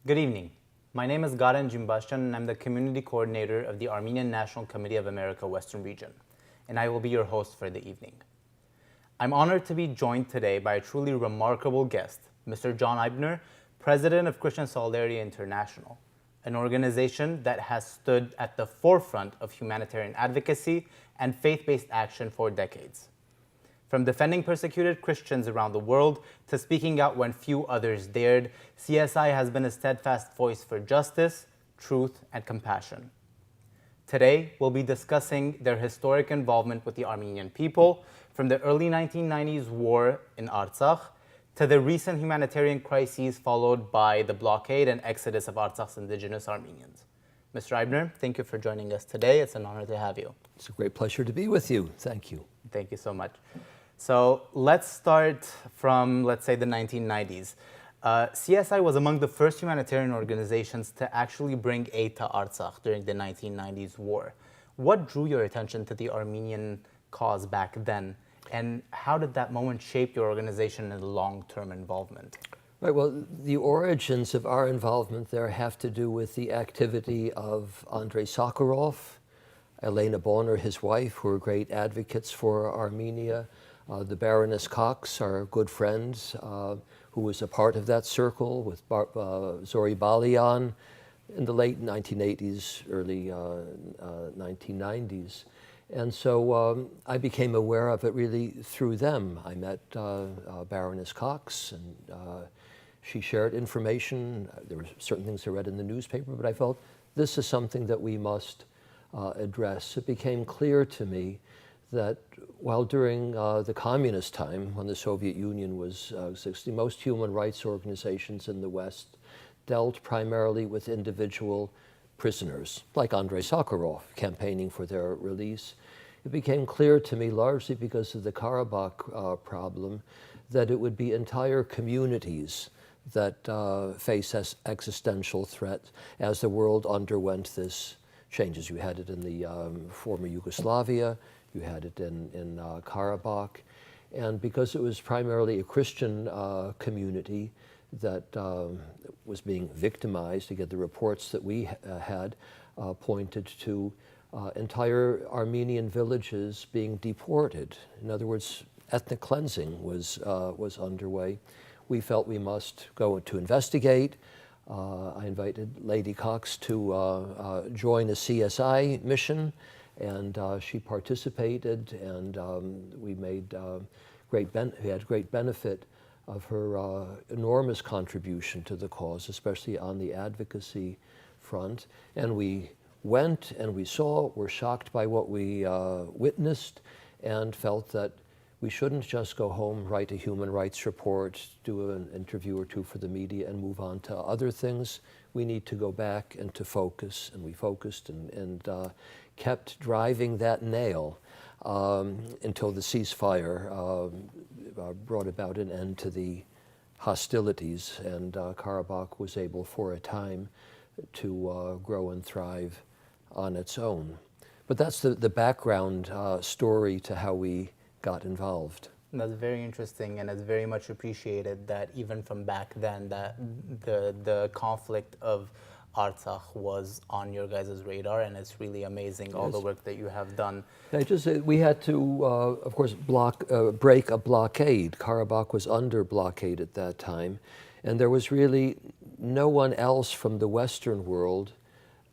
Good evening. My name is Garen Jinbachian, and I'm the Community Coordinator of the Armenian National Committee of America Western Region, and I will be your host for the evening. I'm honored to be joined today by a truly remarkable guest, Mr. John Eibner, President of Christian Solidarity International, an organization that has stood at the forefront of humanitarian advocacy and faith-based action for decades. From defending persecuted Christians around the world to speaking out when few others dared, CSI has been a steadfast voice for justice, truth, and compassion. Today, we'll be discussing their historic involvement with the Armenian people, from the early 1990s war in Artsakh to the recent humanitarian crises followed by the blockade and exodus of Artsakh's Indigenous Armenians. Mr. Eibner, thank you for joining us today. It's an honor to have you. It's a great pleasure to be with you. Thank you. Thank you so much. So let's start from, let's say, the 1990s. CSI was among the first humanitarian organizations to actually bring aid to Artsakh during the 1990s war. What drew your attention to the Armenian cause back then, and how did that moment shape your organization and long-term involvement? Right, well, the origins of our involvement there have to do with the activity of Andrei Sakharov, Elena Bonner, his wife, who were great advocates for Armenia, the Baroness Cox, our good friend, who was a part of that circle with Zori Balian in the late 1980s, early 1990s. And so I became aware of it really through them. I met Baroness Cox, and she shared information. There were certain things I read in the newspaper, but I felt this is something that we must address. It became clear to me that while during the communist time, when the Soviet Union was existing, most human rights organizations in the West dealt primarily with individual prisoners, like Andrei Sakharov, campaigning for their release. It became clear to me, largely because of the Karabakh problem, that it would be entire communities that face existential threat as the world underwent this changes. You had it in the former Yugoslavia, you had it in Karabakh, and because it was primarily a Christian community that was being victimized, again, the reports that we had pointed to entire Armenian villages being deported. In other words, ethnic cleansing was underway. We felt we must go to investigate. I invited Lady Cox to join a CSI mission, and she participated, and we made we had great benefit of her enormous contribution to the cause, especially on the advocacy front. And we went and we saw, were shocked by what we witnessed, and felt that we shouldn't just go home, write a human rights report, do an interview or two for the media, and move on to other things. We need to go back and to focus, and we focused and kept driving that nail until the ceasefire brought about an end to the hostilities, and Karabakh was able for a time to grow and thrive on its own. But that's the background story to how we got involved. That's very interesting, and it's very much appreciated that even from back then that the conflict of Artsakh was on your guys' radar, and it's really amazing all the work that you have done. I just say we had to, of course, break a blockade. Karabakh was under blockade at that time, and there was really no one else from the Western world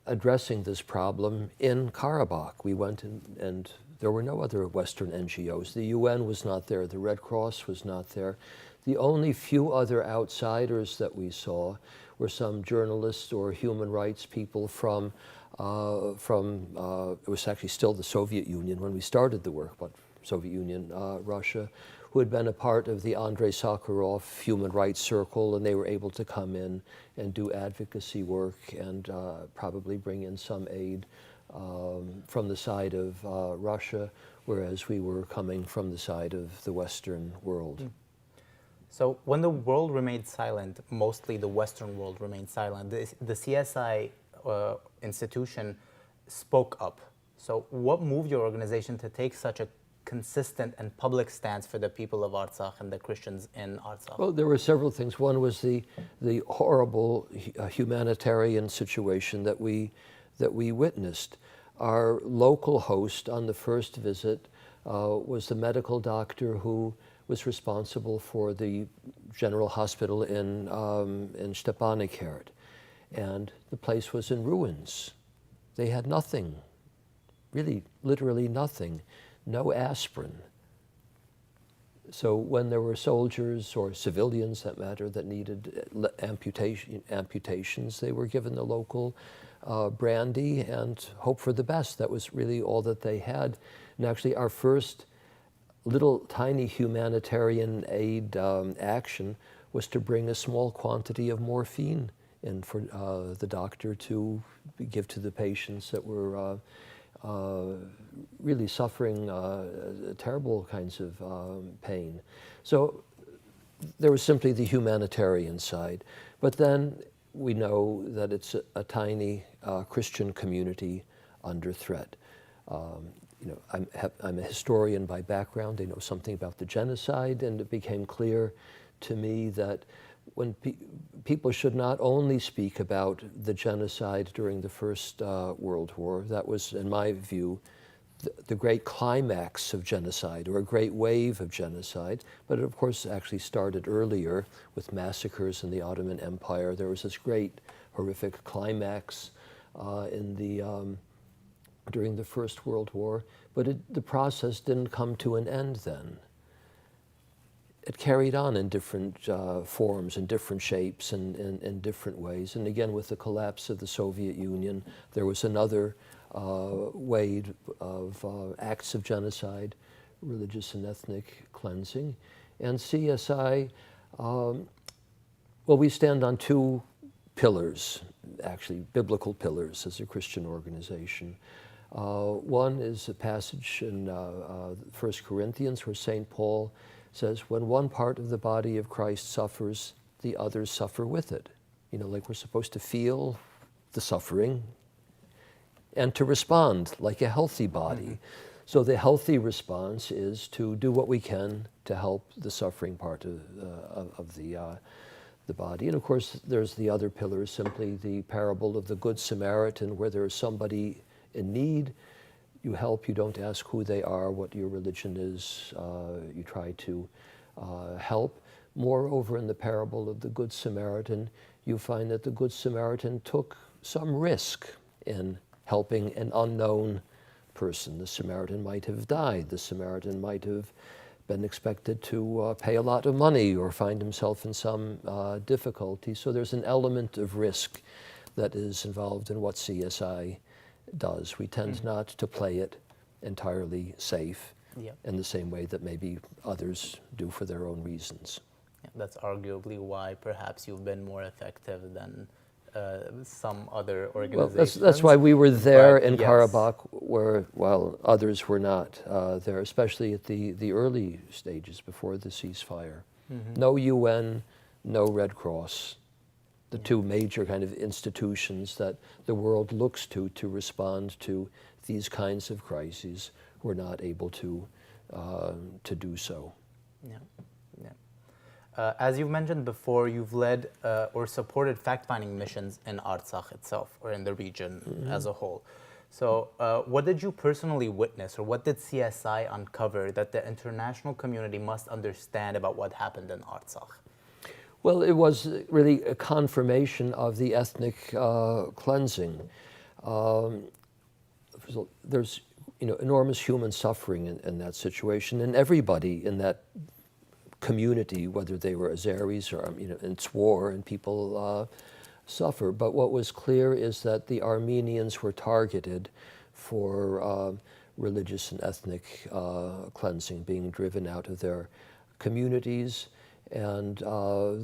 addressing this problem in Karabakh. We went and there were no other Western NGOs. The UN was not there. The Red Cross was not there. The only few other outsiders that we saw were some journalists or human rights people from it was actually still the Soviet Union when we started the work, but Soviet Union, Russia, who had been a part of the Andrei Sakharov Human Rights Circle, and they were able to come in and do advocacy work and probably bring in some aid from the side of Russia, whereas we were coming from the side of the Western world. So when the world remained silent, mostly the Western world remained silent, the CSI institution spoke up. So what moved your organization to take such a consistent and public stance for the people of Artsakh and the Christians in Artsakh? Well, there were several things. One was the horrible humanitarian situation that we witnessed. Our local host on the first visit was the medical doctor who was responsible for the general hospital in Stepanakert. And the place was in ruins. They had nothing, really, literally nothing, no aspirin. So when there were soldiers or civilians, that matter, that needed amputations, they were given the local brandy and hope for the best. That was really all that they had. And actually our first little tiny humanitarian aid action was to bring a small quantity of morphine in for the doctor to give to the patients that were really suffering terrible kinds of pain. So there was simply the humanitarian side. But then we know that it's a tiny Christian community under threat. You know, I'm a historian by background. I know something about the genocide, and it became clear to me that when people should not only speak about the genocide during the First World War, that was, in my view, the great climax of genocide, or a great wave of genocide, but it of course actually started earlier with massacres in the Ottoman Empire. There was this great horrific climax during the First World War, but the process didn't come to an end then. It carried on in different forms, in different shapes, and in different ways. And again, with the collapse of the Soviet Union, there was another wave of acts of genocide, religious and ethnic cleansing. And CSI, well, we stand on two pillars, actually biblical pillars as a Christian organization. One is a passage in 1 Corinthians where St. Paul says, when one part of the body of Christ suffers, the others suffer with it. You know, like we're supposed to feel the suffering and to respond like a healthy body. Mm-hmm. So the healthy response is to do what we can to help the suffering part of the body. And of course, there's the other pillar, simply the parable of the Good Samaritan, where there is somebody in need. You help, you don't ask who they are, what your religion is, you try to help. Moreover, in the parable of the Good Samaritan, you find that the Good Samaritan took some risk in helping an unknown person. The Samaritan might have died. The Samaritan might have been expected to pay a lot of money or find himself in some difficulty. So there's an element of risk that is involved in what CSI does. We tend not to play it entirely safe in the same way that maybe others do for their own reasons. Yeah, that's arguably why perhaps you've been more effective than some other organizations. Well, that's why we were there in yes. Karabakh, while others were not there, especially at the early stages before the ceasefire. Mm-hmm. No UN, no Red Cross. The two major kind of institutions that the world looks to respond to these kinds of crises were not able to do so. Yeah, yeah. As you've mentioned before, you've led or supported fact-finding missions in Artsakh itself, or in the region as a whole. So what did you personally witness, or what did CSI uncover that the international community must understand about what happened in Artsakh? Well, it was really a confirmation of the ethnic cleansing. There's enormous human suffering in that situation, and everybody in that community, whether they were Azeris or it's war and people suffer. But what was clear is that the Armenians were targeted for religious and ethnic cleansing, being driven out of their communities. And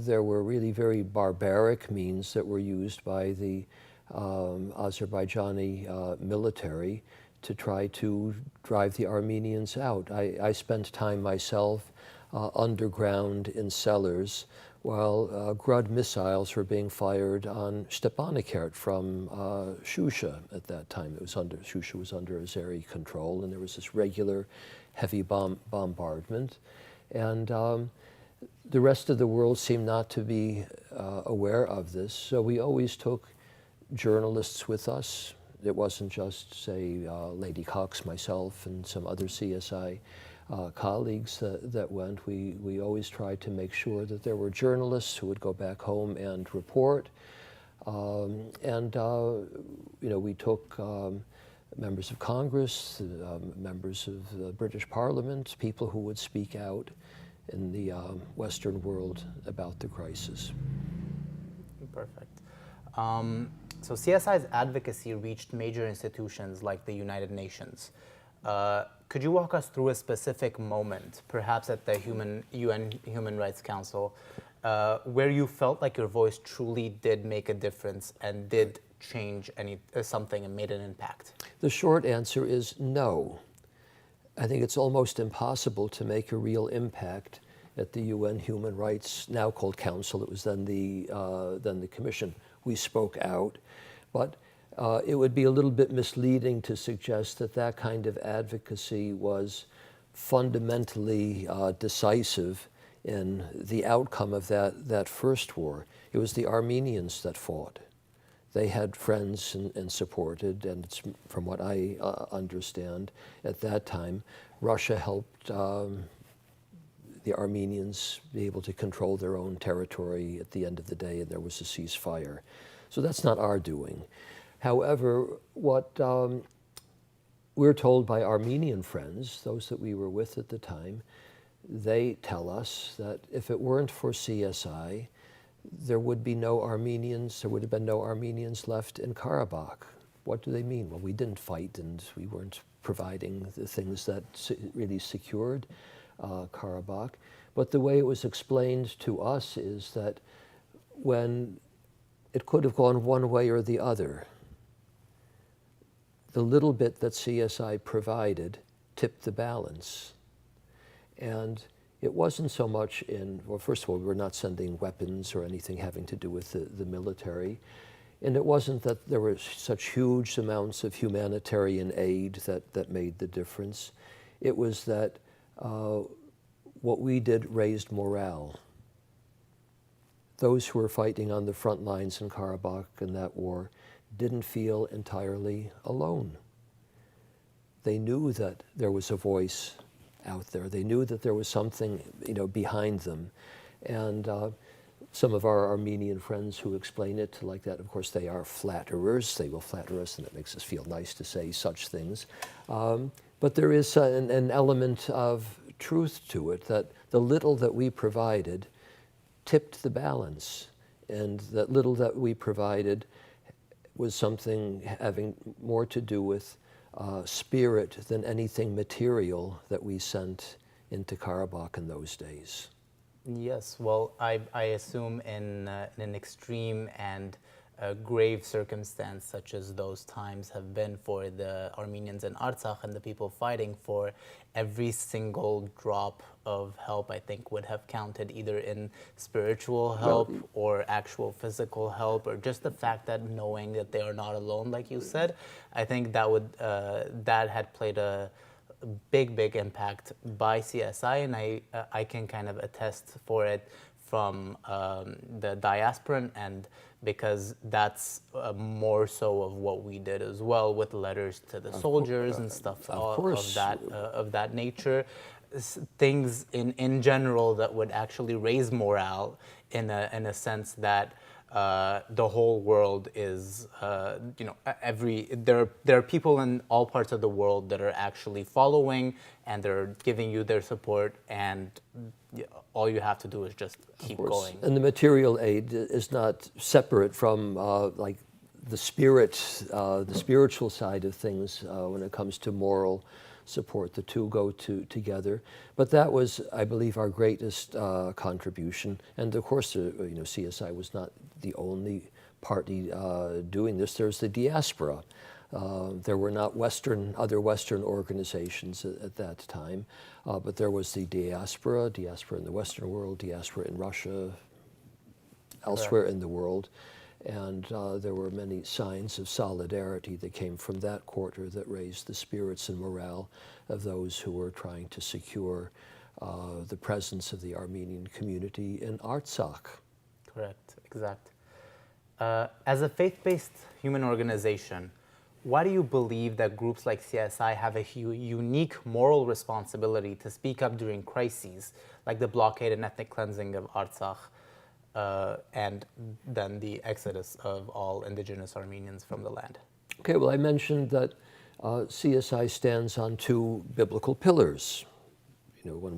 there were really very barbaric means that were used by the Azerbaijani military to try to drive the Armenians out. I spent time myself underground in cellars while Grud missiles were being fired on Stepanakert from Shusha at that time. Shusha was under Azeri control, and there was this regular heavy bombardment. And the rest of the world seemed not to be aware of this, so we always took journalists with us. It wasn't just, say, Lady Cox, myself, and some other CSI colleagues that went. We always tried to make sure that there were journalists who would go back home and report. We took members of Congress, members of the British Parliament, people who would speak out in the Western world about the crisis. Perfect. So CSI's advocacy reached major institutions like the United Nations. Could you walk us through a specific moment, perhaps at the UN Human Rights Council, where you felt like your voice truly did make a difference and did change something and made an impact? The short answer is no. I think it's almost impossible to make a real impact at the UN Human Rights, now called Council. It was then the Commission. We spoke out, but it would be a little bit misleading to suggest that that kind of advocacy was fundamentally decisive in the outcome of that first war. It was the Armenians that fought. They had friends and supported, and it's, from what I understand, at that time, Russia helped the Armenians be able to control their own territory at the end of the day, and there was a ceasefire. So that's not our doing. However, what we're told by Armenian friends, those that we were with at the time, they tell us that if it weren't for CSI, there would be no Armenians, there would have been no Armenians left in Karabakh. What do they mean? Well, we didn't fight and we weren't providing the things that really secured Karabakh. But the way it was explained to us is that when it could have gone one way or the other, the little bit that CSI provided tipped the balance. And it wasn't so much well, first of all, we were not sending weapons or anything having to do with the military. And it wasn't that there were such huge amounts of humanitarian aid that made the difference. It was that what we did raised morale. Those who were fighting on the front lines in Karabakh in that war didn't feel entirely alone. They knew that there was a voice out there. They knew that there was something, behind them. And some of our Armenian friends who explain it like that, of course, they are flatterers. They will flatter us, and it makes us feel nice to say such things. But there is an element of truth to it, that the little that we provided tipped the balance, and that little that we provided was something having more to do with spirit than anything material that we sent into Karabakh in those days. Yes, well, I assume in an extreme and grave circumstance such as those times have been for the Armenians in Artsakh and the people fighting for, every single drop of help, I think, would have counted, either in spiritual help or actual physical help, or just the fact that knowing that they are not alone, like you said. I think that had played a big impact by CSI, and I can kind of attest for it from the diaspora, and because that's more so of what we did as well, with letters to the soldiers and stuff of that nature. Things in general that would actually raise morale in a sense that the whole world is, there are people in all parts of the world that are actually following, and they're giving you their support, and all you have to do is just keep going. And the material aid is not separate from like the spiritual side of things when it comes to moral support. The two go together. But that was, I believe, our greatest contribution. And of course, CSI was not the only party doing this. There's the diaspora. There were not other Western organizations at that time, but there was the diaspora in the Western world, diaspora in Russia, elsewhere in the world. And there were many signs of solidarity that came from that quarter that raised the spirits and morale of those who were trying to secure the presence of the Armenian community in Artsakh. Correct, exact. As a faith-based human organization, why do you believe that groups like CSI have a unique moral responsibility to speak up during crises like the blockade and ethnic cleansing of Artsakh, and then the exodus of all indigenous Armenians from the land? Okay, well, I mentioned that CSI stands on two biblical pillars. You know, when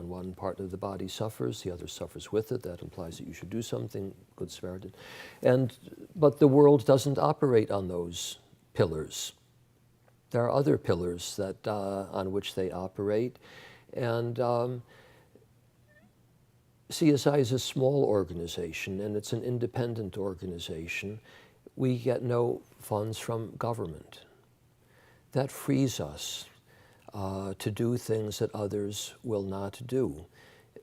one part of the body suffers, the other suffers with it. That implies that you should do something, Good Samaritan. But the world doesn't operate on those pillars. There are other pillars that on which they operate, and CSI is a small organization, and it's an independent organization. We get no funds from government. That frees us to do things that others will not do.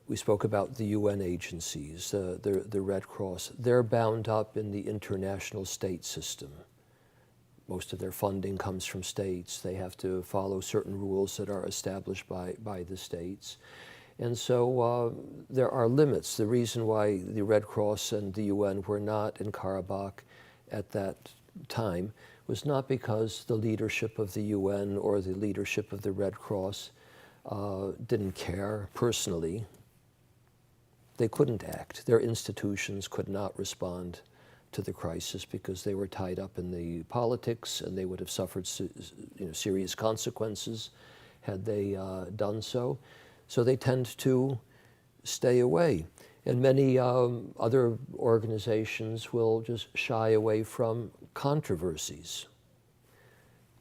We spoke about the UN agencies, the Red Cross. They're bound up in the international state system. Most of their funding comes from states. They have to follow certain rules that are established by the states. And so there are limits. The reason why the Red Cross and the UN were not in Karabakh at that time was not because the leadership of the UN or the leadership of the Red Cross didn't care personally. They couldn't act. Their institutions could not respond to the crisis because they were tied up in the politics, and they would have suffered serious consequences had they done so. So they tend to stay away. And many other organizations will just shy away from controversies.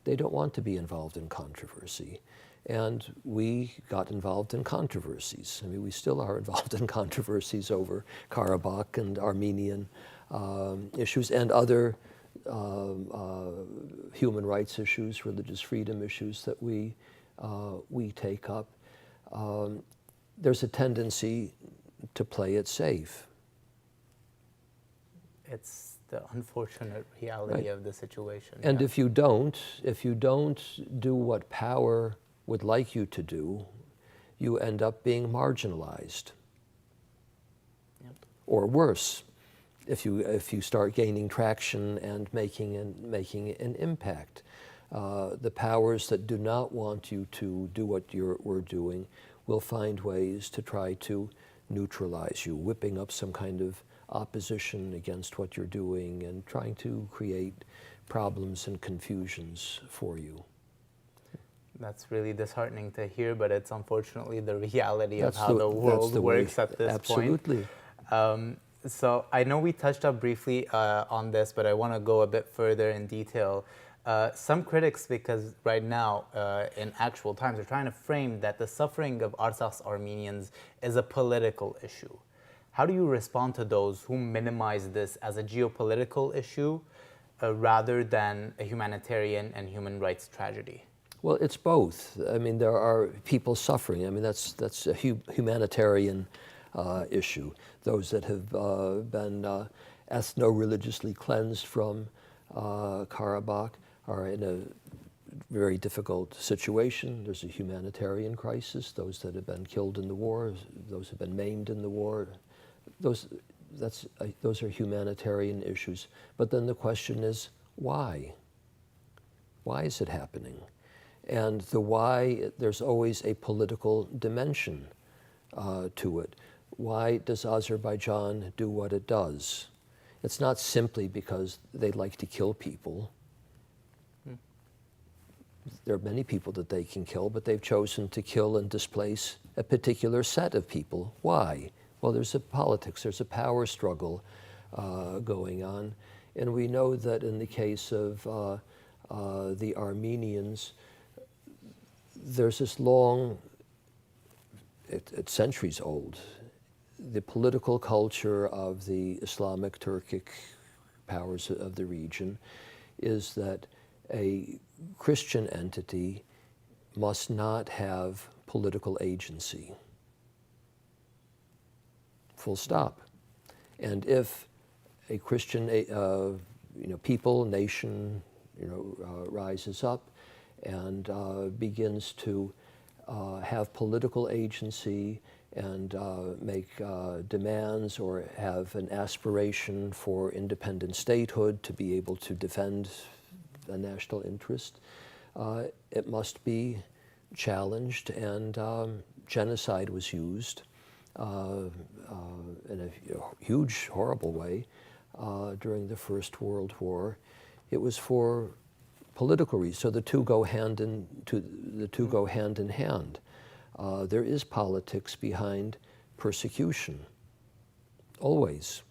They don't want to be involved in controversy. And we got involved in controversies. I mean, we still are involved in controversies over Karabakh and Armenian issues and other human rights issues, religious freedom issues that we take up. There's a tendency to play it safe. It's the unfortunate reality of the situation. And yeah. if you don't do what power would like you to do, you end up being marginalized. Yep. Or worse, if you start gaining traction and making an impact. The powers that do not want you to do what we're doing will find ways to try to neutralize you, whipping up some kind of opposition against what you're doing and trying to create problems and confusions for you. That's really disheartening to hear, but it's unfortunately the reality of how the world works at this point. Absolutely. So I know we touched up briefly on this, but I want to go a bit further in detail. Some critics, because right now, in actual times, are trying to frame that the suffering of Artsakh's Armenians is a political issue. How do you respond to those who minimize this as a geopolitical issue rather than a humanitarian and human rights tragedy? Well, it's both. I mean, there are people suffering. I mean, that's a humanitarian issue. Those that have been ethno-religiously cleansed from Karabakh are in a very difficult situation. There's a humanitarian crisis. Those that have been killed in the war, those who have been maimed in the war, those are humanitarian issues. But then the question is, why? Why is it happening? And the why, there's always a political dimension to it. Why does Azerbaijan do what it does? It's not simply because they like to kill people. There are many people that they can kill, but they've chosen to kill and displace a particular set of people. Why? Well, there's a politics, there's a power struggle going on. And we know that in the case of the Armenians, there's this long, it's centuries old, the political culture of the Islamic Turkic powers of the region is that a Christian entity must not have political agency. Full stop. And if a Christian people, nation, rises up and begins to have political agency and make demands or have an aspiration for independent statehood to be able to defend a national interest, it must be challenged, and genocide was used in a huge, horrible way during the First World War. It was for political reasons, so the two go hand in hand. There is politics behind persecution, always.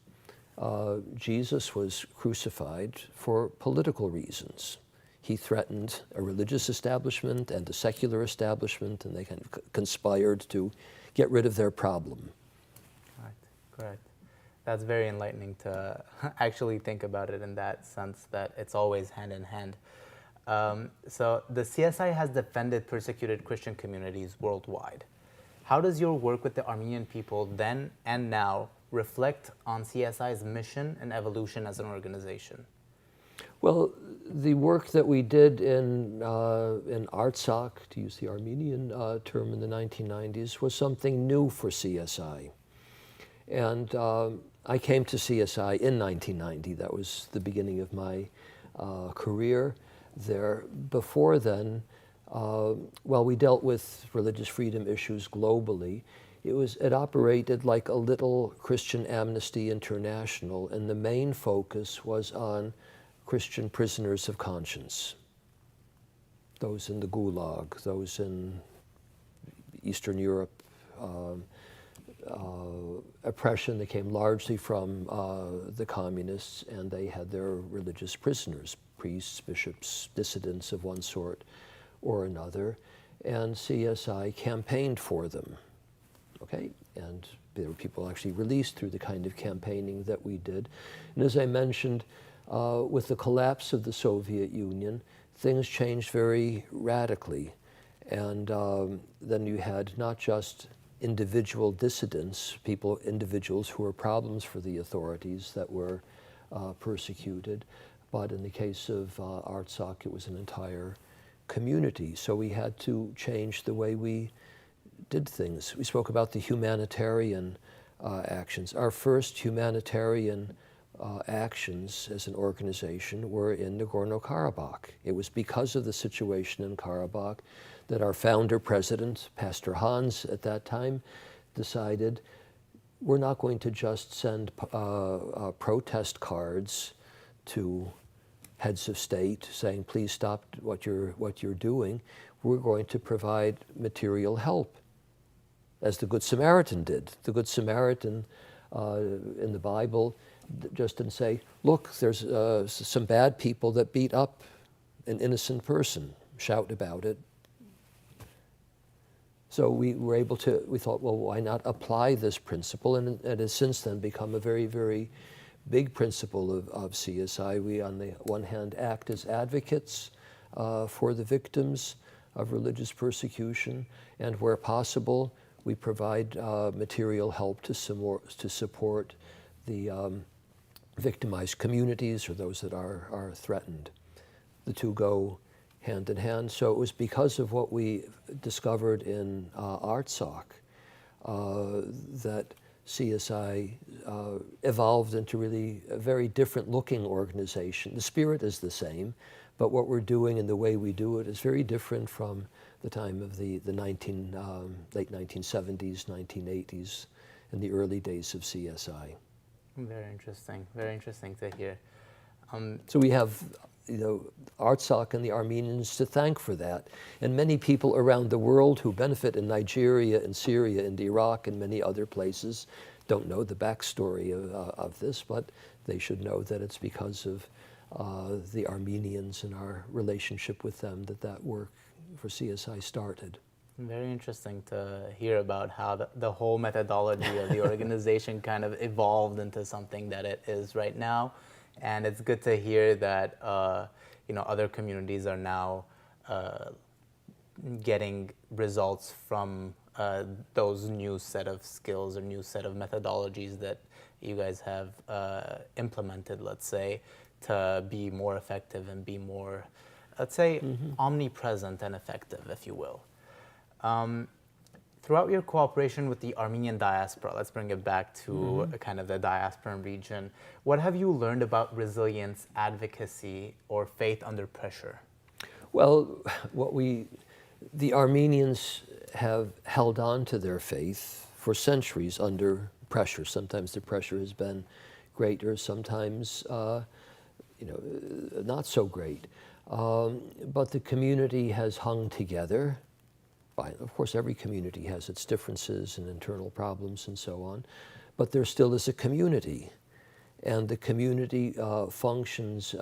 Jesus was crucified for political reasons. He threatened a religious establishment and a secular establishment, and they kind of conspired to get rid of their problem. Correct. That's very enlightening to actually think about it in that sense, that it's always hand in hand. So the CSI has defended persecuted Christian communities worldwide. How does your work with the Armenian people then and now reflect on CSI's mission and evolution as an organization? Well, the work that we did in Artsakh, to use the Armenian term, in the 1990s, was something new for CSI. And I came to CSI in 1990. That was the beginning of my career there. Before then, while we dealt with religious freedom issues globally, it operated like a little Christian Amnesty International, and the main focus was on Christian prisoners of conscience, those in the Gulag, those in Eastern Europe, oppression that came largely from the communists, and they had their religious prisoners, priests, bishops, dissidents of one sort or another, and CSI campaigned for them, okay? And there were people actually released through the kind of campaigning that we did. And as I mentioned, with the collapse of the Soviet Union, things changed very radically. And then you had not just individual dissidents, individuals who were problems for the authorities that were persecuted, but in the case of Artsakh, it was an entire community. So we had to change the way we did things. We spoke about the humanitarian actions. Our first humanitarian actions as an organization were in Nagorno-Karabakh. It was because of the situation in Karabakh that our founder president, Pastor Hans at that time, decided we're not going to just send protest cards to heads of state saying, please stop what you're doing. We're going to provide material help, as the Good Samaritan did. The Good Samaritan in the Bible just didn't say, look, there's some bad people that beat up an innocent person, shout about it. So we thought, well, why not apply this principle? And it has since then become a very, very big principle of CSI. We, on the one hand, act as advocates for the victims of religious persecution, and where possible, we provide material help to support the victimized communities or those that are threatened. The two go hand in hand. So it was because of what we discovered in Artsakh that CSI evolved into really a very different looking organization. The spirit is the same, but what we're doing and the way we do it is very different from the time of the late 1970s, 1980s, and the early days of CSI. Very interesting to hear. So we have, Artsakh and the Armenians to thank for that. And many people around the world who benefit in Nigeria and Syria and Iraq and many other places don't know the backstory of this, but they should know that it's because of the Armenians and our relationship with them that work for CSI started. Very interesting to hear about how the whole methodology of the organization kind of evolved into something that it is right now. And it's good to hear that other communities are now getting results from those new set of skills or new set of methodologies that you guys have implemented, let's say, to be more effective and be more, let's say, omnipresent and effective, if you will. Throughout your cooperation with the Armenian diaspora, let's bring it back to kind of the diasporan region, what have you learned about resilience, advocacy, or faith under pressure? Well, the Armenians have held on to their faith for centuries under pressure. Sometimes the pressure has been greater, sometimes not so great. But the community has hung together. Of course, every community has its differences and internal problems and so on, but there still is a community. And the community functions in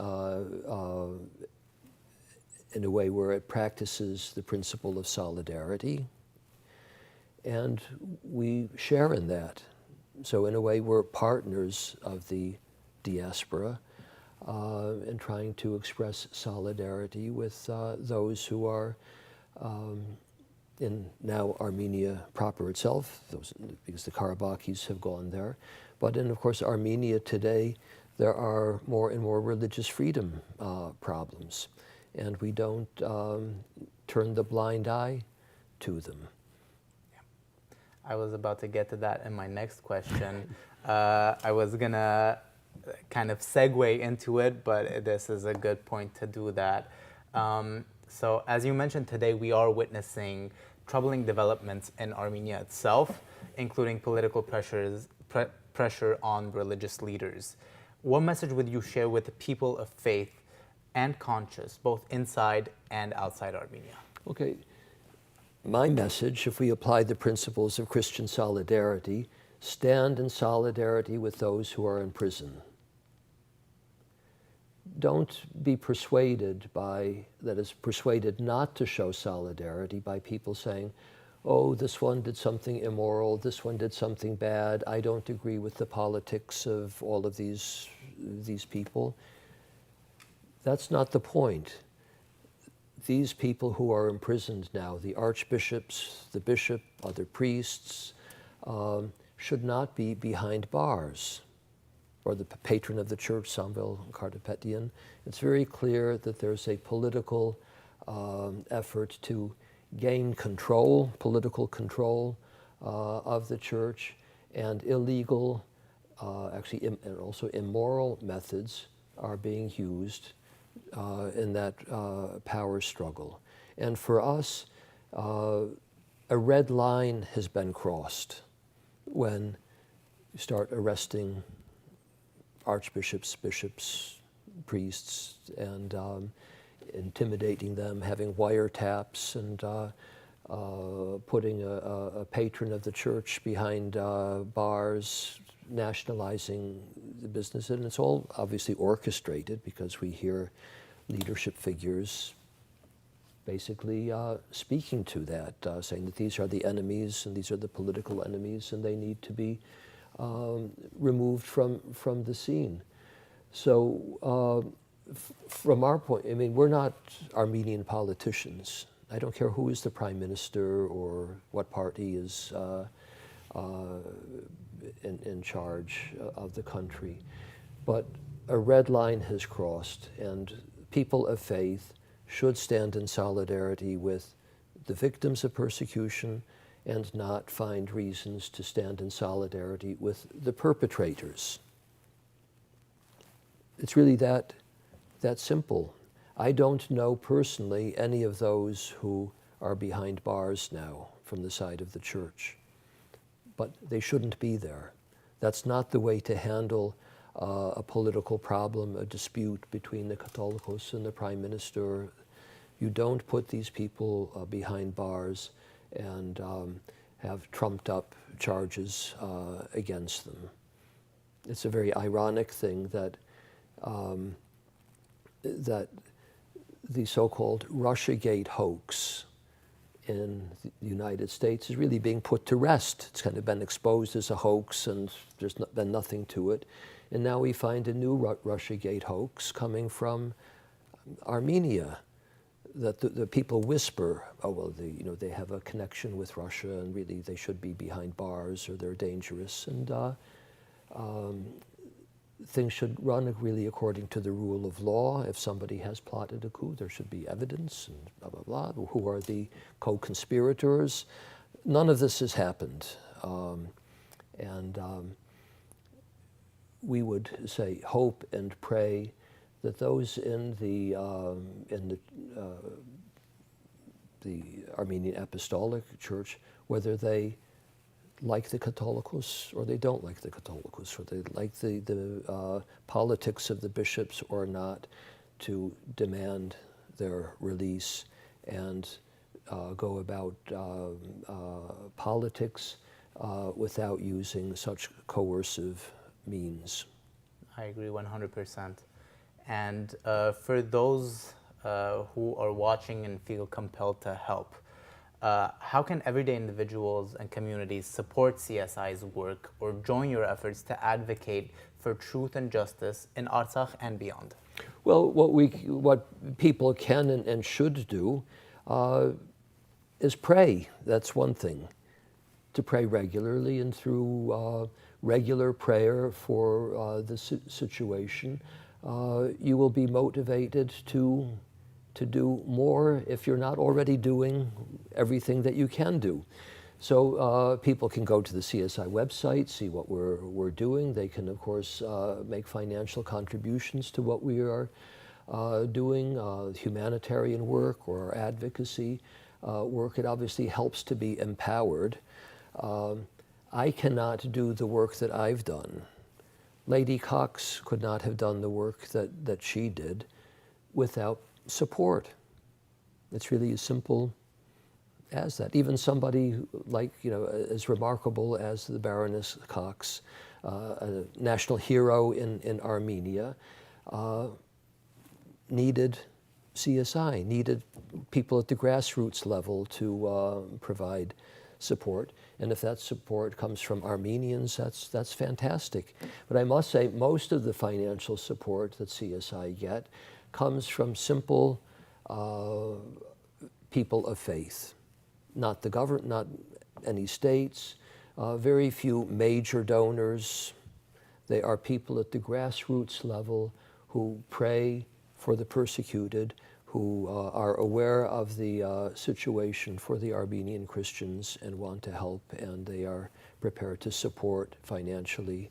a way where it practices the principle of solidarity, and we share in that. So in a way, we're partners of the diaspora in trying to express solidarity with those who are in now Armenia proper itself, because the Karabakhis have gone there. But in, of course, Armenia today, there are more and more religious freedom problems, and we don't turn the blind eye to them. I was about to get to that in my next question. I was going to kind of segue into it, but this is a good point to do that. So as you mentioned today, we are witnessing troubling developments in Armenia itself, including political pressure on religious leaders. What message would you share with the people of faith and conscience, both inside and outside Armenia? Okay. My message, if we apply the principles of Christian solidarity, stand in solidarity with those who are in prison. Don't be persuaded persuaded not to show solidarity by people saying, oh, this one did something immoral, this one did something bad, I don't agree with the politics of all of these people. That's not the point. These people who are imprisoned now, the archbishops, the bishop, other priests, should not be behind bars. Or the patron of the church, Samvel Karapetyan. It's very clear that there's a political effort to gain control, political control of the church, and illegal, and also immoral methods are being used in that power struggle. And for us, a red line has been crossed when you start arresting archbishops, bishops, priests, and intimidating them, having wiretaps, and putting a patron of the church behind bars, nationalizing the business. And it's all obviously orchestrated, because we hear leadership figures basically speaking to that, saying that these are the enemies and these are the political enemies and they need to be removed from the scene. So from our point, I mean, we're not Armenian politicians. I don't care who is the prime minister or what party is in charge of the country. But a red line has crossed, and people of faith should stand in solidarity with the victims of persecution and not find reasons to stand in solidarity with the perpetrators. It's really that simple. I don't know personally any of those who are behind bars now from the side of the church, but they shouldn't be there. That's not the way to handle a political problem, a dispute between the Catholicos and the prime minister. You don't put these people behind bars and have trumped up charges against them. It's a very ironic thing that that the so-called Russiagate hoax in the United States is really being put to rest. It's kind of been exposed as a hoax, and there's been nothing to it. And now we find a new Russiagate hoax coming from Armenia, that the people whisper, oh, well, they have a connection with Russia and really they should be behind bars or they're dangerous. And things should run really according to the rule of law. If somebody has plotted a coup, there should be evidence and blah, blah, blah. Who are the co-conspirators? None of this has happened. We would say hope and pray that those in the Armenian Apostolic Church, whether they like the Catholicos or they don't like the Catholicos, or they like the politics of the bishops or not, to demand their release and go about politics without using such coercive means. I agree 100%. And for those who are watching and feel compelled to help, how can everyday individuals and communities support CSI's work or join your efforts to advocate for truth and justice in Artsakh and beyond? Well, what people can and should do is pray. That's one thing. To pray regularly, and through regular prayer for the situation, you will be motivated to do more if you're not already doing everything that you can do. So people can go to the CSI website, see what we're doing. They can, of course, make financial contributions to what we are doing, humanitarian work or advocacy work. It obviously helps to be empowered. I cannot do the work that I've done. Lady Cox could not have done the work that she did without support. It's really as simple as that. Even somebody like, as remarkable as the Baroness Cox, a national hero in Armenia, needed CSI, needed people at the grassroots level to provide support. And if that support comes from Armenians, that's fantastic. But I must say, most of the financial support that CSI get comes from simple people of faith. Not the government, not any states, very few major donors. They are people at the grassroots level who pray for the persecuted, who are aware of the situation for the Armenian Christians and want to help, and they are prepared to support financially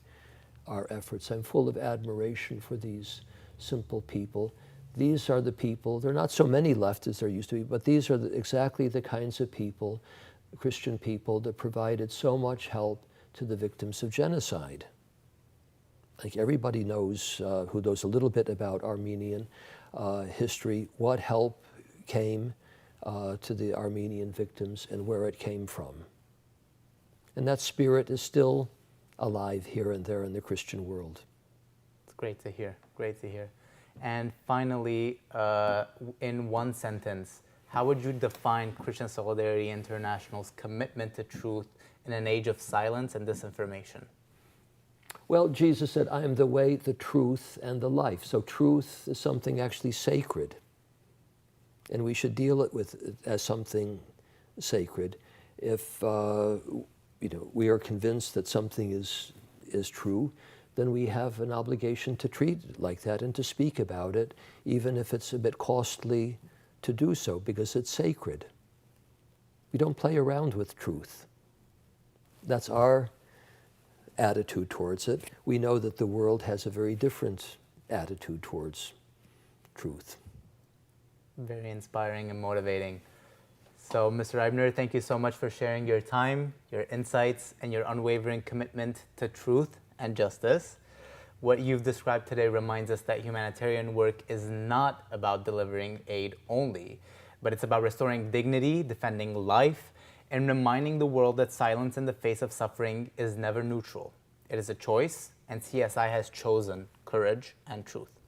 our efforts. I'm full of admiration for these simple people. These are the people, there are not so many left as there used to be, but these are exactly the kinds of people, Christian people, that provided so much help to the victims of genocide. Like everybody knows, who knows a little bit about Armenian history, what help came to the Armenian victims and where it came from. And that spirit is still alive here and there in the Christian world. It's great to hear, great to hear. And finally, in one sentence, how would you define Christian Solidarity International's commitment to truth in an age of silence and disinformation? Well, Jesus said, I am the way, the truth, and the life. So truth is something actually sacred. And we should deal it as something sacred. If we are convinced that something is true, then we have an obligation to treat it like that and to speak about it, even if it's a bit costly to do so, because it's sacred. We don't play around with truth. That's our attitude towards it. We know that the world has a very different attitude towards truth. Very inspiring and motivating. So, Mr. Eibner, thank you so much for sharing your time, your insights, and your unwavering commitment to truth and justice. What you've described today reminds us that humanitarian work is not about delivering aid only, but it's about restoring dignity, defending life, and reminding the world that silence in the face of suffering is never neutral. It is a choice, and CSI has chosen courage and truth.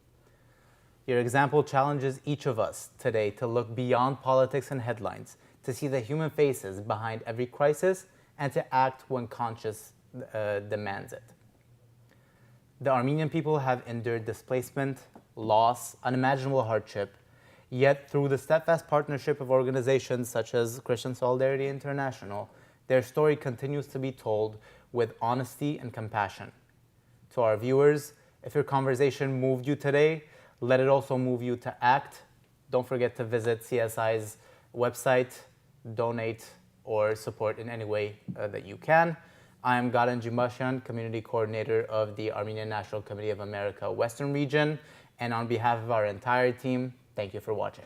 Your example challenges each of us today to look beyond politics and headlines, to see the human faces behind every crisis, and to act when conscience demands it. The Armenian people have endured displacement, loss, unimaginable hardship, yet through the steadfast partnership of organizations such as Christian Solidarity International, their story continues to be told with honesty and compassion. To our viewers, if your conversation moved you today, let it also move you to act. Don't forget to visit CSI's website, donate, or support in any way that you can. I am Garen Jinbachian, Community Coordinator of the Armenian National Committee of America Western Region, and on behalf of our entire team, thank you for watching.